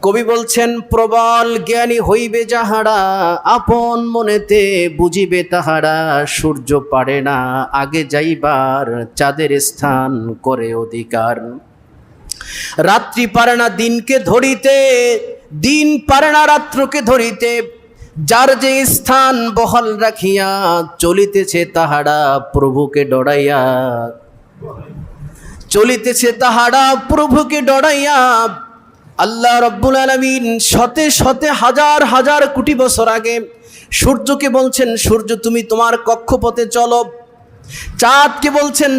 কবি বলছেন, প্রবল জ্ঞানী হইবে যাহারা, আপন মনেতে বুঝিবে তাহারা। সূর্য পারে না আগে যাইবার, চাঁদের স্থান করে অধিকার। রাত্রি পারে না দিনকে ধরিতে, দিন পারে না রাত্রকে ধরিতে। যার যে স্থান বহাল রাখিয়া, চলিতেছে তাহারা প্রভুকে ডরাইয়া। চলিতেছে তাহারা প্রভুকে ডরাইয়া। আল্লাহ রব্বুল আলামিন শতে শতে হাজার হাজার কোটি বছর আগে সূর্যকে বলছেন, সূর্য তুমি তোমার কক্ষপথে চলো। চাঁদকে বলছেন,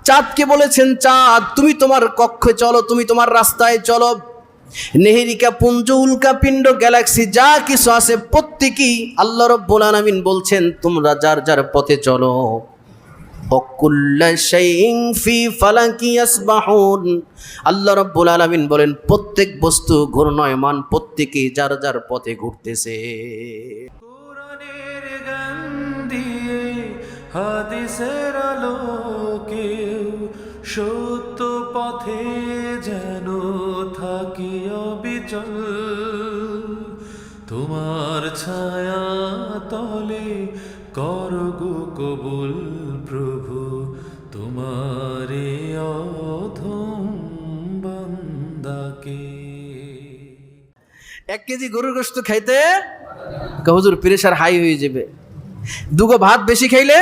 চাঁদকে বলেছেন, চাঁদ তুমি তোমার কক্ষে চলো, তুমি তোমার রাস্তায় চলো। নেহেরিকা পুঞ্জ, উল্কা পিণ্ড, গ্যালাক্সি যা কিছু আছে প্রত্যেকেই আল্লাহ রব্বুল আলামিন বলছেন তোমরা যার যার পথে চলো। ওয়াকুল্লা শাইইন ফি ফালাকি ইয়াসবাহুন। আল্লাহ রাব্বুল আলামিন বলেন প্রত্যেক বস্তু ঘূর্ণয়মান, প্রত্যেকেই যার যার পথে ঘুরতেছে। কোরআনের গান দিয়ে হাদিসের আলোকে সত্য পথে যেন থাকি অবিচল। তোমার ছায়া তলে করগো কবুল প্রভু, তোমারে অধম বান্দাকে। 1 কেজি গরুর গোশত খাইতে হুজুর প্রেশার হাই হয়ে যাবে। 2 গো ভাত বেশি খাইলে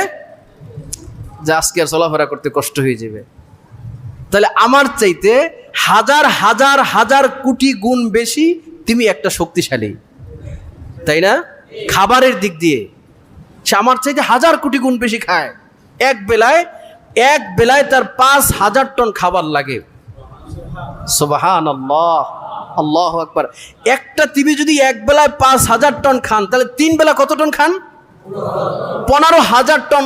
যে আজকে আর চলাফেরা করতে কষ্ট হয়ে যাবে। তাহলে আমার চাইতে হাজার হাজার হাজার কোটি গুণ বেশি তুমি একটা শক্তিশালী, তাই না? খাবারের দিক দিয়ে সে আমার চাইতে হাজার কোটি গুণ বেশি খায়। এক বেলায় তার 5,000 টন খাবার লাগে। সুবহানাল্লাহ, আল্লাহু আকবার। একটা তুমি যদি এক বেলায় 5,000 টন খান, তাহলে 3 বেলা কত টন খান? 15,000 টন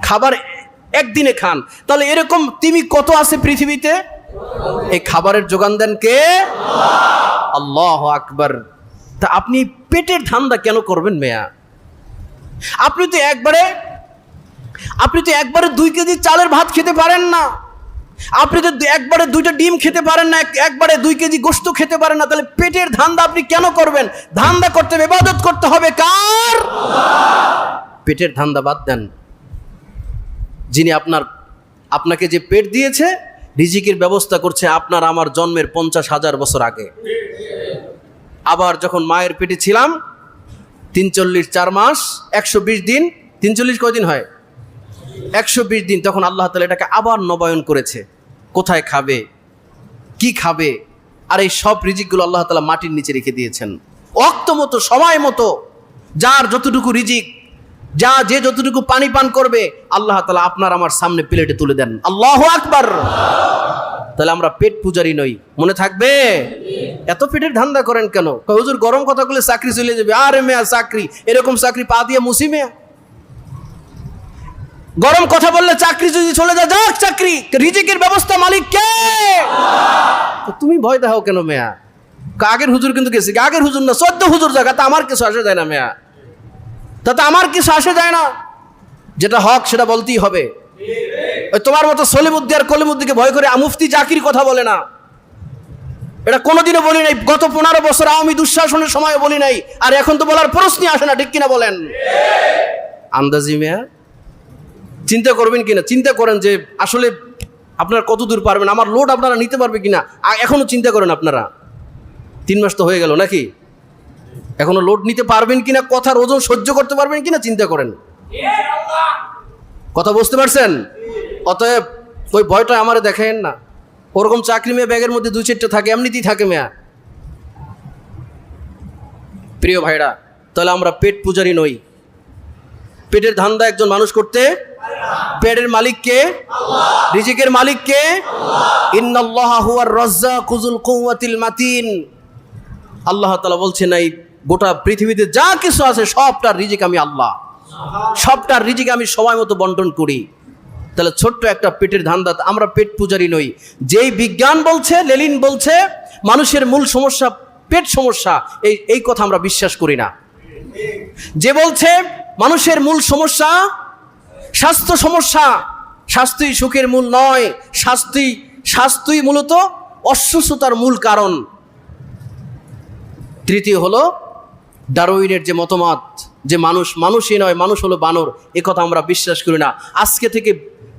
খাবার একদিনে খান। তাহলে এরকম তুমি কত আছে পৃথিবীতে? এই খাবারের যোগান দেন কে? আল্লাহু আকবার। তা আপনি পেটের ধান্দা কেন করবেন মেয়া? আপনি তো একবারে 2 কেজি চালের ভাত খেতে পারেন না। আপনি তো একবারে 2টা ডিম খেতে পারেন না, একবারে 2 কেজি গোশত খেতে পারেন না। তাহলে পেটের ধান্দা আপনি কেন করবেন? ধান্দা করতে হবে, ইবাদত করতে হবে কার? পেটের ধান্দা বাদ দেন। যিনি আপনাকে যে পেট দিয়েছে, রিজিকের ব্যবস্থা করছে আপনার আমার জন্মের 50,000 বছর আগে। আবার যখন মায়ের পেটে ছিলাম 43 4 মাস 120 দিন, 43 কয়দিন হয়? 120 দিন। তখন আল্লাহ তাআলা এটাকে আবার নবায়ন করেছে। কোথায় খাবে, কি খাবে, আর এই সব রিজিকগুলো আল্লাহ তাআলা মাটির নিচে রেখে দিয়েছেন। ওয়াক্ত মতো, সময় মতো, যার যতটুকু রিজিক, যে যতটুকু পানি পান করবে আল্লাহ তাআলা আপনার আমার সামনে প্লেটে তুলে দেন। আল্লাহু আকবার। তাহলে আমরা পেট পূজারি নই, মনে থাকবে? এত পেটের ধান্দা করেন কেন? হুজুর গরম কথা বলে চাকরি চলে যাবে। আরে মেয়া চাকরি, এরকম চাকরি পা দিয়ে মুসি মেয়া। গরম কথা বললে চাকরি যদি চলে যায়, যাক চাকরি, রিজিকের ব্যবস্থা মালিক কে? তুমি ভয় দেখাও কেন মেয়া? আগের হুজুর কিন্তু গেছে, আগের হুজুর না 14 হুজুর জায়গা, তা আমার কিছু আসে যায় না মেয়া। তাতে আমার কিছু আসে যায় না। যেটা হক সেটা বলতেই হবে। তোমার মতো সলিমুদ্দি আর কলিমুদ্দিকে ভয় করে মুফতি জাকির কথা বলে না। এটা কোনোদিনও বলি নাই। গত 15 বছর আওয়ামী দুঃশাসনের সময় বলি নাই, আর এখন তো বলার প্রশ্নই আসে না। ঠিক কিনা বলেন? আন্দাজি মেয়া চিন্তা করবেন কিনা? চিন্তা করেন যে আসলে আপনারা কত দূর পারবেন, আমার লোড আপনারা নিতে পারবে কিনা। এখনো চিন্তা করেন আপনারা। 3 মাস তো হয়ে গেল নাকি? এখনো লোড নিতে পারবেন কিনা, কথার ওজন সহ্য করতে পারবেন কিনা চিন্তা করেন। কথা বুঝতে পারছেন? অতএব ওই ভয়টা আমারে দেখেন না। ওরকম চাকরি মেয়ে ব্যাগের মধ্যে 2-4টা থাকে, এমনিতেই থাকে মেয়া। প্রিয় ভাইরা, তাহলে আমরা পেট পূজারি নই। পেটের ধান্দা একজন মানুষ করতে, পেটের মালিক কে? রিজিকের মালিক কে? ইন্নাল্লাহা হুয়ার রাজ্জাকু যুল কুওয়াতিল মাতিন। আল্লাহ তাআলা বলছেন এই গোটা পৃথিবীতে যা কিছু আছে সবটার রিজিক আমি আল্লাহ, সবটার রিজিক আমি সময় মতো বন্টন করি। তাহলে ছোট্ট একটা পেটের ধান্দা, আমরা পেট পূজারি নই। যেই বিজ্ঞান বলছে, লেলিন বলছে মানুষের মূল সমস্যা পেট সমস্যা, এই কথা আমরা বিশ্বাস করি না। যে বলছে মানুষের মূল সমস্যা স্বাস্থ্য সমস্যা, স্বাস্থ্যই সুখের মূল নয়, স্বাস্থ্যই মূলত অসুস্থতার মূল কারণ। তৃতীয় হলো ডারউইনের যে মতবাদ যে মানুষ মানুষই নয়, মানুষ হলো বানর, এ কথা আমরা বিশ্বাস করি না। আজকে থেকে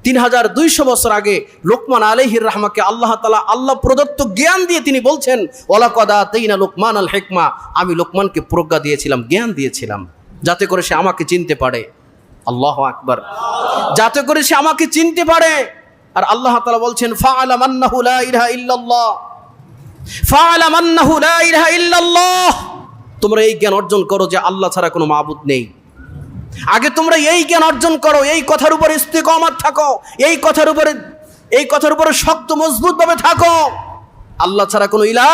3200 বছর আগে লোকমান আলাইহির রাহমাকে আল্লাহ তাআলা আল্লাহ প্রদত্ত জ্ঞান দিয়ে তিনি বলছেন, ওয়ালাকাদ আতাইনা লোকমান আল হিকমা, আমি লোকমানকে প্রজ্ঞা দিয়েছিলাম, জ্ঞান দিয়েছিলাম, যাতে করে সে আমাকে চিনতে পারে। আল্লাহু আকবার, যাতে করে সে আমাকে চিনতে পারে। আর আল্লাহ তাআলা বলছেন, ফাআলাম আন্নাহু লা ইলাহা ইল্লাল্লাহ, ফাআলাম আন্নাহু লা ইলাহা ইল্লাল্লাহ, তোমরা এই জ্ঞান অর্জন করো যে আল্লাহ ছাড়া কোনো মাবুদ নেই। আগে তোমরা এই জ্ঞান অর্জন করো, এই কথার উপরে ইস্তিকামাত থাকো, এই কথার উপরে শক্ত মজবুত ভাবে থাকো। আল্লাহ ছাড়া কোনো ইলাহ,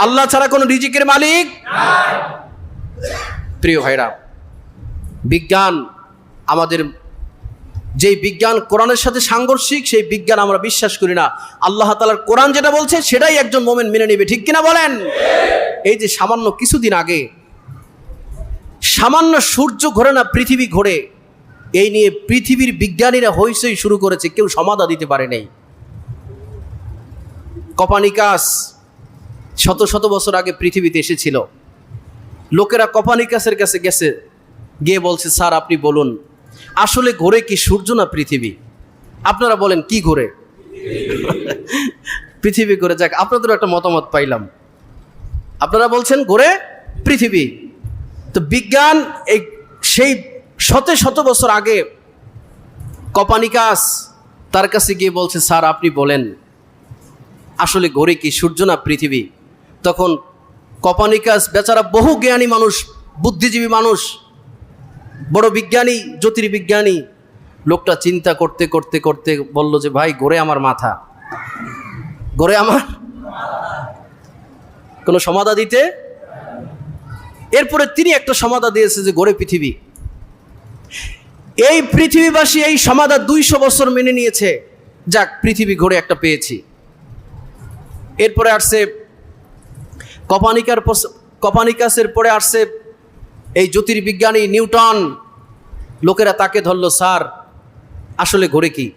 আল্লাহ ছাড়া কোনো রিজিকের মালিক। প্রিয় ভাইরা, বিজ্ঞান আমাদের, যেই বিজ্ঞান কোরআনের সাথে সাংঘর্ষিক, সেই বিজ্ঞান আমরা বিশ্বাস করি না। আল্লাহ তাআলার কোরআন যেটা বলছে সেটাই একজন মুমিন মেনে নেবে, ঠিক কিনা বলেন? এই যে সামান্য কিছুদিন আগে সামান্য সূর্য ঘোরে না পৃথিবী ঘোরে, এই নিয়ে পৃথিবীর বিজ্ঞানীরা হইচই শুরু করেছে, কেউ সমাধান দিতে পারে নাই। কপানিকাস শত শত বছর আগে পৃথিবীতে এসেছিল, লোকেরা কপানিকাসের কাছে গেছে, গিয়ে বলছে, স্যার আপনি বলুন আসলে ঘোরে কি সূর্য না পৃথিবী? আপনারা বলেন কি ঘোরে? পৃথিবী ঘোরে। যাক, আপনাদেরও একটা মতামত পাইলাম, আপনারা বলছেন ঘোরে পৃথিবী। তো বিজ্ঞান এই সেই শত শত বছর আগে কপানিকাস তার কাছে গিয়ে বলছে, স্যার আপনি বলেন আসলে ঘোরে কি সূর্য না পৃথিবী? তখন কপানিকাস বেচারা বহু জ্ঞানী মানুষ, বুদ্ধিজীবী মানুষ, বড় বিজ্ঞানী, জ্যোতির্বিজ্ঞানী, লোকটা চিন্তা করতে করতে করতে বলল যে, ভাই ঘোরে আমার মাথা, ঘোরে আমার, কোনো সমাধা দিতে। এরপরে তিনি একটা সমাধা দিয়েছে যে ঘোরে পৃথিবী। এই পৃথিবীবাসী এই সমাধা 200 বছর মেনে নিয়েছে, যাক পৃথিবী ঘোরে একটা পেয়েছি। এরপরে আসছে কপানিকাসের পরে আসছে এই জ্যোতির্বিজ্ঞানী নিউটন, লোকেরা তাকে ধরলো, স্যার আসলে ঘোরে কি?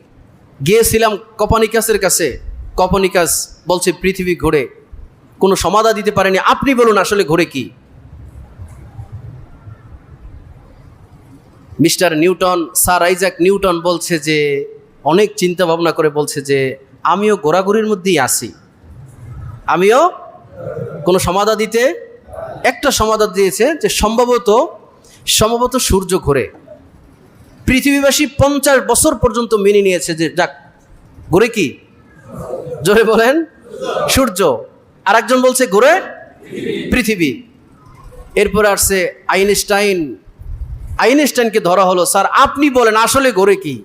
গিয়েছিলাম কপানিকাসের কাছে, কপানিকাস বলছে পৃথিবী ঘোরে, কোনো সমাধা দিতে পারেনি, আপনি বলুন আসলে ঘোরে কি? Mister Newton, sir Isaac Newton বলছে যে, অনেক চিন্তা ভাবনা করে বলছে যে, আমিও ঘোরাঘুরির মধ্যেই আছি, আমিও কোনো সমাধা দিতে, একটা সমাধা দিয়েছে যে সম্ভবত সূর্য ঘোরে। পৃথিবীবাসী 50 বছর পর্যন্ত মেনে নিয়েছে যে যাক ঘোরে কি? জোরে বলেন, সূর্য। আর একজন বলছে ঘোরে পৃথিবী। এরপরে আসছে আইনস্টাইনকে ধরা হলো, স্যার আপনি বলেন আসলে ঘোরে কি?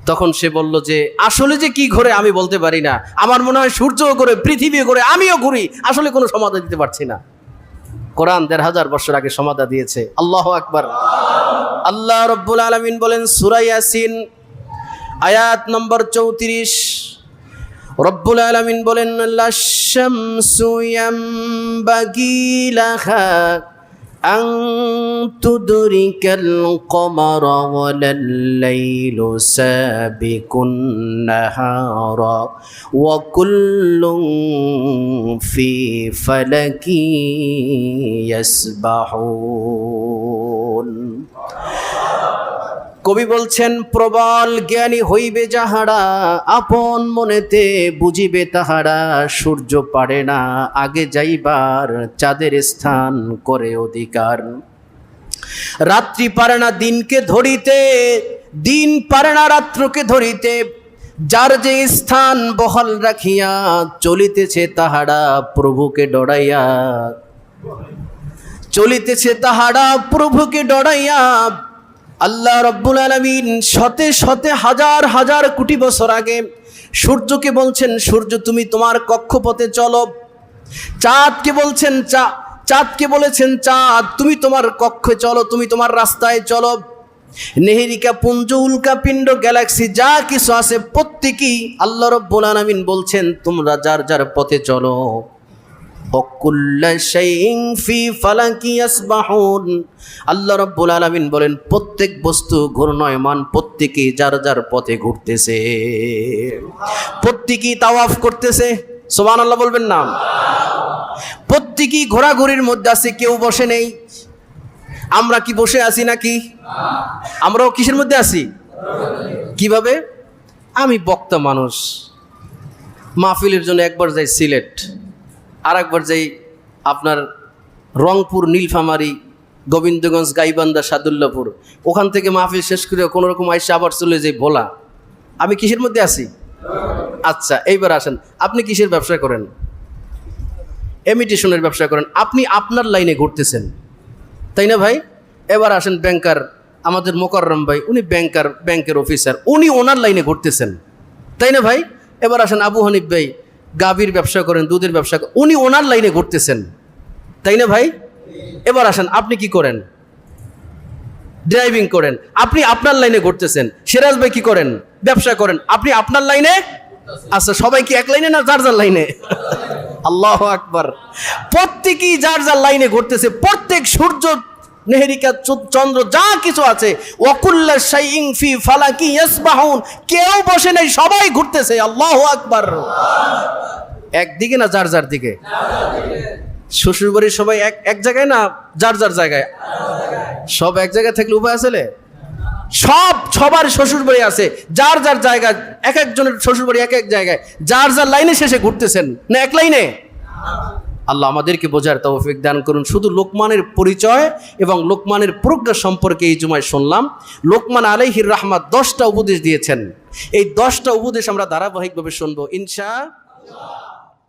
তখন সে বলল যে, আসলে যে কি ঘোরে আমি বলতে পারি না, আমার মনে হয় সূর্যও ঘোরে, পৃথিবীও ঘোরে, আমিও ঘুরি, আসলে কোনো সমাধান দিতে পারছি না। কোরআন 1500 বছর আগে সমাধান দিয়েছে। আল্লাহু আকবার। আল্লাহ রাব্বুল আলামিন বলেন সূরা ইয়াসিন আয়াত নম্বর 34, রব্বুল আলামিন বলেন, লাশ-শামসু ইয়ামবাগি লাহা আন তুদরিকাল কমারা ওয়ালাল লাইলু সাবিকুন নাহারা ওয়া কুল্লুন ফি ফালাকি ইয়াসবাহুন। কবি বলছেন, প্রবল জ্ঞানী হইবে যাহারা, আপন মনেতে বুঝিবে তাহারা, সূর্য পারে না আগে যাইবার, চাঁদের স্থান করে অধিকার। রাত্রি পারে না দিনকে ধরিতে, দিন পারে না রাত্রকে ধরিতে, যার যে স্থান বহাল রাখিয়া, চলিতেছে তাহারা প্রভুকে ডরাইয়া, চলিতেছে তাহারা প্রভুকে ডরাইয়া। আল্লাহ রাব্বুল আলামিন শতে শতে হাজার হাজার কোটি বছর আগে সূর্যকে বলছেন, সূর্য তুমি তোমার কক্ষপথে চলো। চাঁদকে বলছেন, চাঁদকে বলেছেন, চাঁদ তুমি তোমার কক্ষে চলো, তুমি তোমার রাস্তায় চলো। নেহেরিকা পুঞ্জ, উল্কা পিণ্ড, গ্যালাক্সি যা কিছু আছে প্রত্যেকেই আল্লাহ রাব্বুল আলামিন বলছেন, তোমরা যার যার পথে চলো। আল্লাহ রাব্বুল আলামিন বলেন, প্রত্যেক বস্তু ঘূর্ণয়মান, প্রত্যেকেই যার যার পথে ঘুরতেছে, প্রত্যেকেই তাওয়াফ করতেছে। সুবহানাল্লাহ বলবেন না? প্রত্যেকেই ঘোরাঘুরির মধ্যে আছে, কেউ বসে নেই। আমরা কি বসে আছি নাকি? আমরাও কিসের মধ্যে আছি? কিভাবে? আমি বক্তা মানুষ, মাহফিলের জন্য একবার যাই সিলেট, আর একবার যাই আপনার রংপুর, নীলফামারী, গোবিন্দগঞ্জ, গাইবান্ধা, সাদুল্লাপুর। ওখান থেকে মাহফিল শেষ করে কোনো রকম আইসা আবার চলে যাই ভোলা। আমি কিসের মধ্যে আছি? আচ্ছা, এইবার আসেন, আপনি কিসের ব্যবসা করেন? ইমিটেশনের ব্যবসা করেন। আপনি আপনার লাইনে ঘুরতেছেন, তাই না ভাই? এবার আসেন ব্যাংকার, আমাদের মোকাররম ভাই, উনি ব্যাংকার, ব্যাংকের অফিসার, উনি ওনার লাইনে ঘুরতেছেন, তাই না ভাই? এবার আসেন আবু হানিফ ভাই, গাভীর ব্যবসা করেন, দুধের ব্যবসা করেন, উনি ওনার লাইনে ঘুরতেছেন, তাই না ভাই? এবার আসেন, আপনি কি করেন? ড্রাইভিং করেন, আপনি আপনার লাইনে ঘুরতেছেন। সিরাজ ভাই কি করেন? ব্যবসা করেন, আপনি আপনার লাইনে। আচ্ছা, সবাই কি এক লাইনে না যার যার লাইনে? আল্লাহু আকবার। প্রত্যেকেই যার যার লাইনে ঘুরতেছে। প্রত্যেক সূর্য, নেহেরিকা, চন্দ্র, যা কিছু আছে, ওয়াকুল্লা শাইইন ফি ফালাকি ইয়াসবাহুন, কেউ বসে নাই, সবাই ঘুরতেছে। আল্লাহু আকবার। একদিকে না যার যার দিকে? শ্বশুরবাড়ির সবাই এক জায়গায় না যার যার জায়গায়? সব এক জায়গায় থাকলে উপায় আছে? সবার শ্বশুরবাড়ি আছে, যার যার জায়গায়। এক একজনের শ্বশুরবাড়ি এক এক জায়গায়, যার যার লাইনে শেষে ঘুরতেছেন, না এক লাইনে? আল্লাহ আমাদেরকে বোঝার তৌফিক দান করুন। শুধু লোকমানের পরিচয় এবং লোকমানের প্রজ্ঞা সম্পর্কে এই জুমায় শুনলাম। লোকমান আলাইহির রাহমাত 10টা উপদেশ দিয়েছেন। এই 10টা উপদেশ আমরা ধারাবাহিকভাবে শুনবো ইনশাআল্লাহ।